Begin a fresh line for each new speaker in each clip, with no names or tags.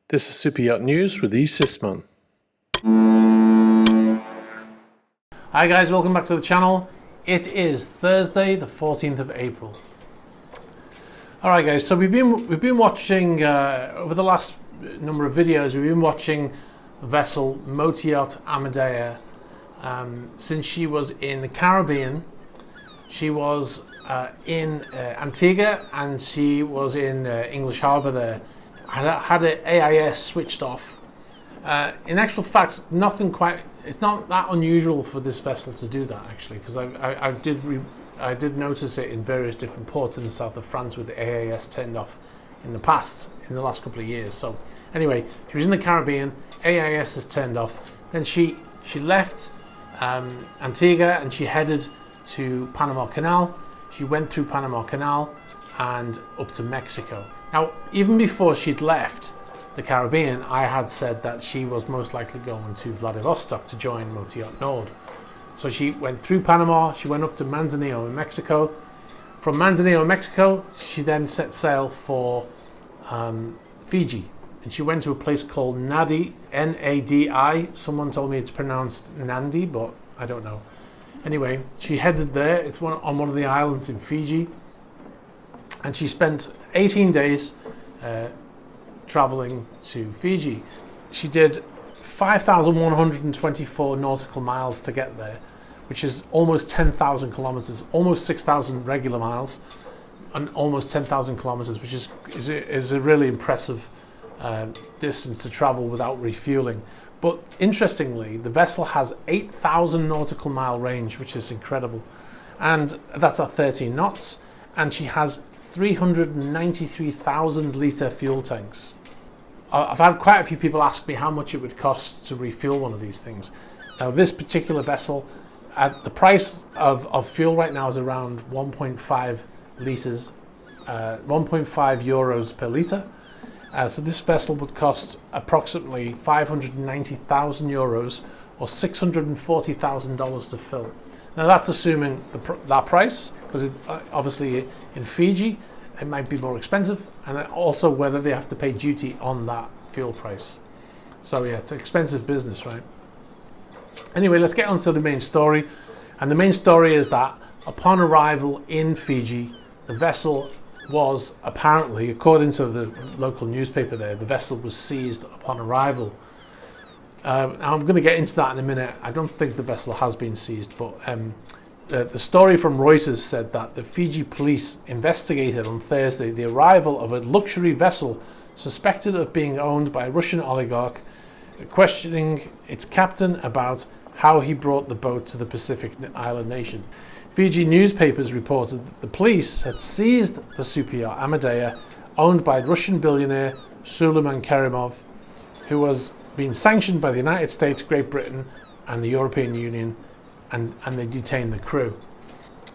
This is Super Yacht News with E. Sisman. Hi guys, welcome back to the channel. It is Thursday, the 14th of April. Alright guys, so we've been watching, over the last number of videos, we've been watching the vessel SuperYacht Amadea since she was in the Caribbean. She was in Antigua and she was in English Harbour there. Had an AIS switched off. In actual fact, it's not that unusual for this vessel to do that actually, because I did notice it in various different ports in the south of France with the AIS turned off in the past, in the last couple of years. So anyway, she was in the Caribbean, AIS is turned off, then she left Antigua and she headed to Panama Canal. She went through Panama Canal and up to Mexico. Now, even before she'd left the Caribbean, I had said that she was most likely going to Vladivostok to join SuperYacht Nord. So she went through Panama, she went up to Manzanillo in Mexico. From Manzanillo in Mexico, she then set sail for Fiji. And she went to a place called Nadi, N-A-D-I. Someone told me it's pronounced Nandi, but I don't know. Anyway, she headed there. It's on one of the islands in Fiji. And she spent 18 days traveling to Fiji. She did 5,124 nautical miles to get there, which is almost 10,000 kilometers, almost 6,000 regular miles, and almost 10,000 kilometers, which is a really impressive distance to travel without refueling. But interestingly, the vessel has 8,000 nautical mile range, which is incredible, and that's at 13 knots, and she has 393,000 litre fuel tanks. I've had quite a few people ask me how much it would cost to refuel one of these things. Now this particular vessel, at the price of fuel right now is around 1.5 litres, 1.5 euros per litre. So this vessel would cost approximately 590,000 euros or $640,000 to fill. Now that's assuming that price, because obviously in Fiji it might be more expensive, and also whether they have to pay duty on that fuel price. So yeah, it's an expensive business, right? Anyway, let's get on to the main story. And the main story is that upon arrival in Fiji, the vessel was apparently, according to the local newspaper there, the vessel was seized upon arrival. I'm going to get into that in a minute. I don't think the vessel has been seized, but the story from Reuters said that the Fiji police investigated on Thursday the arrival of a luxury vessel suspected of being owned by a Russian oligarch, questioning its captain about how he brought the boat to the Pacific island nation. Fiji newspapers reported that the police had seized the SuperYacht Amadea, owned by Russian billionaire Suleiman Kerimov, who was being sanctioned by the United States, Great Britain and the European Union, and they detained the crew.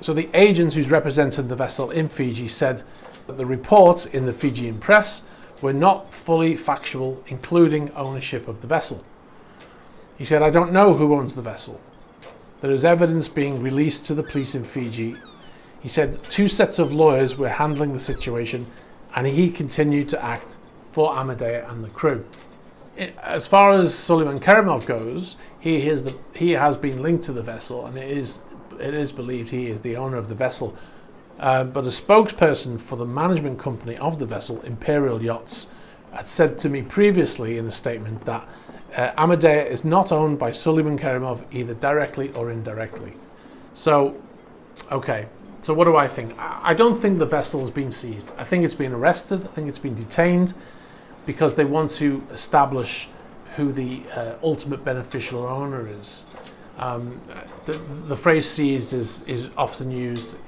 So the agent who's represented the vessel in Fiji said that the reports in the Fijian press were not fully factual, including ownership of the vessel. He said, "I don't know who owns the vessel. There is evidence being released to the police in Fiji." He said 2 sets of lawyers were handling the situation, and he continued to act for Amadea and the crew. As far as Suleiman Kerimov goes, he has been linked to the vessel, and it is believed he is the owner of the vessel. But a spokesperson for the management company of the vessel, Imperial Yachts, had said to me previously in a statement that Amadea is not owned by Suleiman Kerimov either directly or indirectly. So, okay. So what do I think? I don't think the vessel has been seized. I think it's been arrested. I think it's been detained, because they want to establish who the ultimate beneficial owner is. The phrase seized is often used,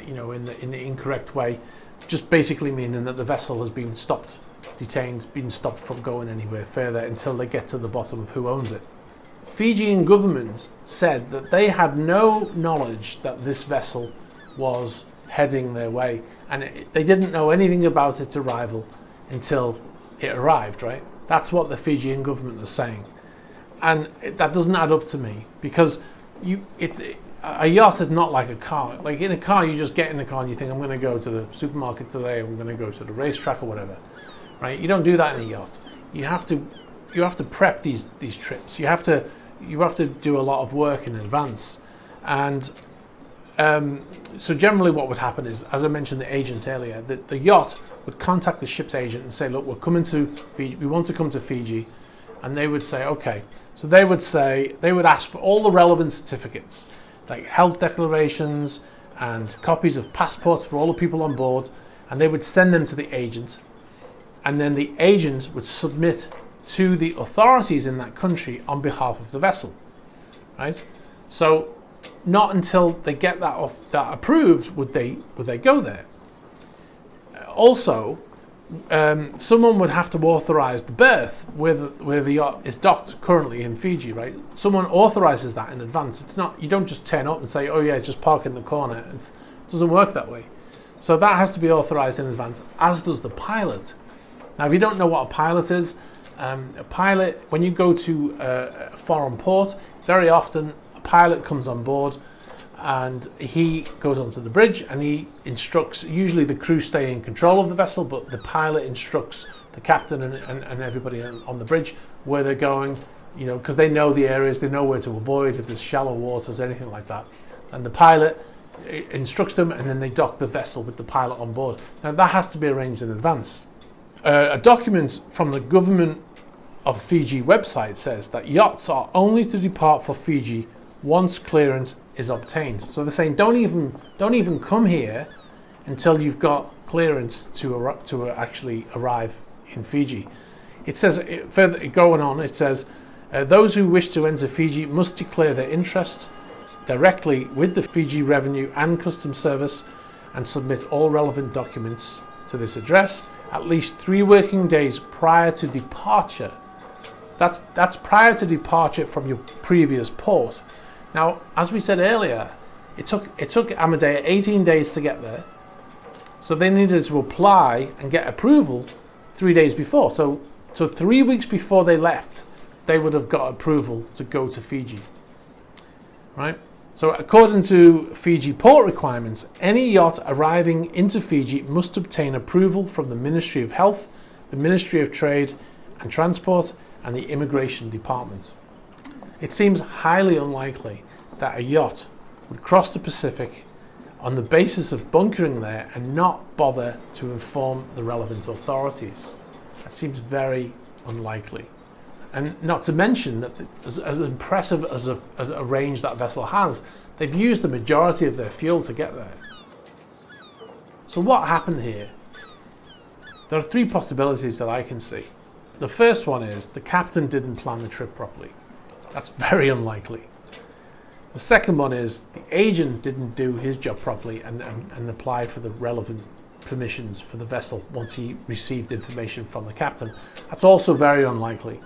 in the incorrect way, just basically meaning that the vessel has been stopped, detained, been stopped from going anywhere further until they get to the bottom of who owns it. Fijian government said that they had no knowledge that this vessel was heading their way, and they didn't know anything about its arrival until it arrived, right? That's what the Fijian government is saying. And that doesn't add up to me, because a yacht is not like a car. Like in a car, you just get in the car and you think, I'm going to go to the supermarket today, I'm going to go to the racetrack or whatever, right? You don't do that in a yacht. you have to prep these trips. You have to do a lot of work in advance, and so generally what would happen is, as I mentioned the agent earlier, the yacht would contact the ship's agent and say, look, we're coming to Fiji, we want to come to Fiji, and they would say, okay. So they would ask for all the relevant certificates, like health declarations and copies of passports for all the people on board, and they would send them to the agent, and then the agent would submit to the authorities in that country on behalf of the vessel, right? So not until they get that approved would they go there. Also, someone would have to authorize the berth where the yacht is docked currently in Fiji, right? Someone authorizes that in advance. It's not, you don't just turn up and say, oh yeah, just park in the corner. It doesn't work that way. So that has to be authorized in advance, as does the pilot. Now, if you don't know what a pilot is, a pilot, when you go to a foreign port, very often a pilot comes on board and he goes onto the bridge and he instructs, usually the crew stay in control of the vessel, but the pilot instructs the captain and everybody on the bridge where they're going, you know, because they know the areas, they know where to avoid if there's shallow waters, anything like that. And the pilot instructs them, and then they dock the vessel with the pilot on board. Now that has to be arranged in advance. A document from the government of Fiji website says that yachts are only to depart for Fiji once clearance is obtained. So they're saying don't even come here until you've got clearance to actually arrive in Fiji. It says, further going on, it says those who wish to enter Fiji must declare their interests directly with the Fiji Revenue and Customs Service and submit all relevant documents to this address at least 3 working days prior to departure. That's prior to departure from your previous port. Now, as we said earlier, it took Amadea 18 days to get there, so they needed to apply and get approval 3 days before. So 3 weeks before they left, they would have got approval to go to Fiji, right? So according to Fiji port requirements, any yacht arriving into Fiji must obtain approval from the Ministry of Health, the Ministry of Trade and Transport, and the Immigration Department. It seems highly unlikely that a yacht would cross the Pacific on the basis of bunkering there and not bother to inform the relevant authorities. That seems very unlikely. And not to mention that as impressive as a range that vessel has, they've used the majority of their fuel to get there. So what happened here? There are 3 possibilities that I can see. The first one is the captain didn't plan the trip properly. That's very unlikely. The second one is the agent didn't do his job properly and apply for the relevant permissions for the vessel once he received information from the captain. That's also very unlikely.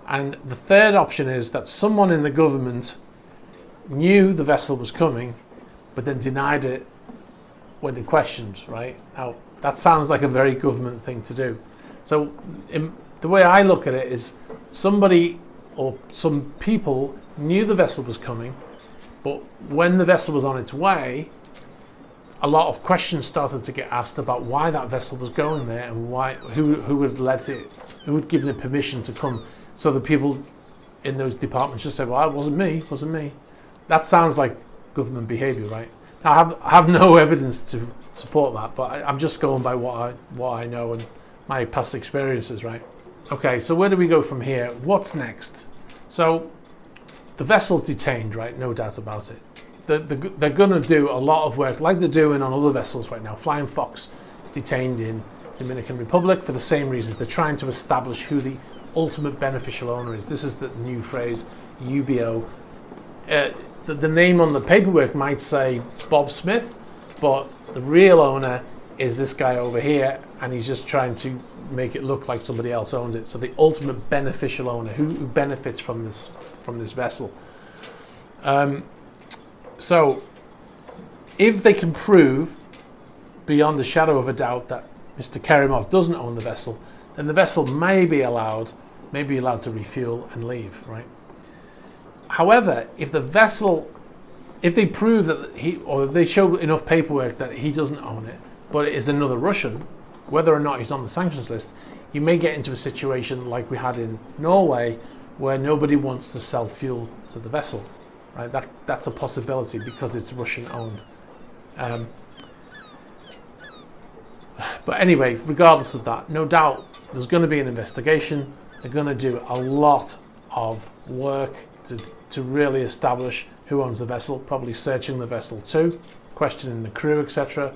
And the third option is that someone in the government knew the vessel was coming, but then denied it when they questioned, right? Now, that sounds like a very government thing to do. So the way I look at it is somebody or some people knew the vessel was coming, but when the vessel was on its way, a lot of questions started to get asked about why that vessel was going there and why, who had let it, who had given it permission to come. So the people in those departments just said, well, it wasn't me. That sounds like government behaviour, right? Now, I have no evidence to support that, but I'm just going by what I know and my past experiences, right? Okay, so where do we go from here? What's next? So the vessel's detained, right? No doubt about it. They're going to do a lot of work like they're doing on other vessels right now. Flying Fox detained in Dominican Republic for the same reason. They're trying to establish who the ultimate beneficial owner is. This is the new phrase, UBO. The name on the paperwork might say Bob Smith, but the real owner is this guy over here, and he's just trying to make it look like somebody else owns it. So the ultimate beneficial owner, who benefits from this vessel. So if they can prove beyond the shadow of a doubt that Mr. Kerimov doesn't own the vessel, then the vessel may be allowed to refuel and leave, right? However, if they prove that if they show enough paperwork that he doesn't own it, but it is another Russian, whether or not he's on the sanctions list, you may get into a situation like we had in Norway, where nobody wants to sell fuel to the vessel, right? That's a possibility because it's Russian owned. But anyway, regardless of that, no doubt there's going to be an investigation. They're going to do a lot of work to really establish who owns the vessel, probably searching the vessel too, questioning the crew, etc.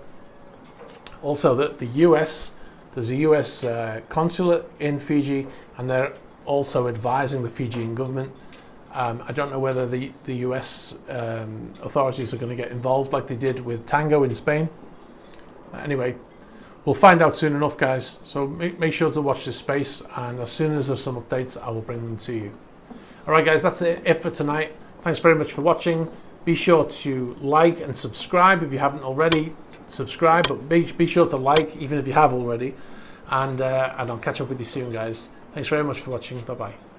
Also, the US, there's a US consulate in Fiji, and they're also advising the Fijian government. I don't know whether the US authorities are going to get involved like they did with Tango in Spain. Anyway, we'll find out soon enough, guys. So make sure to watch this space, and as soon as there's some updates, I will bring them to you. All right, guys, that's it for tonight. Thanks very much for watching. Be sure to like and subscribe if you haven't already. Subscribe, but be sure to like even if you have already. And I'll catch up with you soon, guys. Thanks very much for watching. Bye-bye.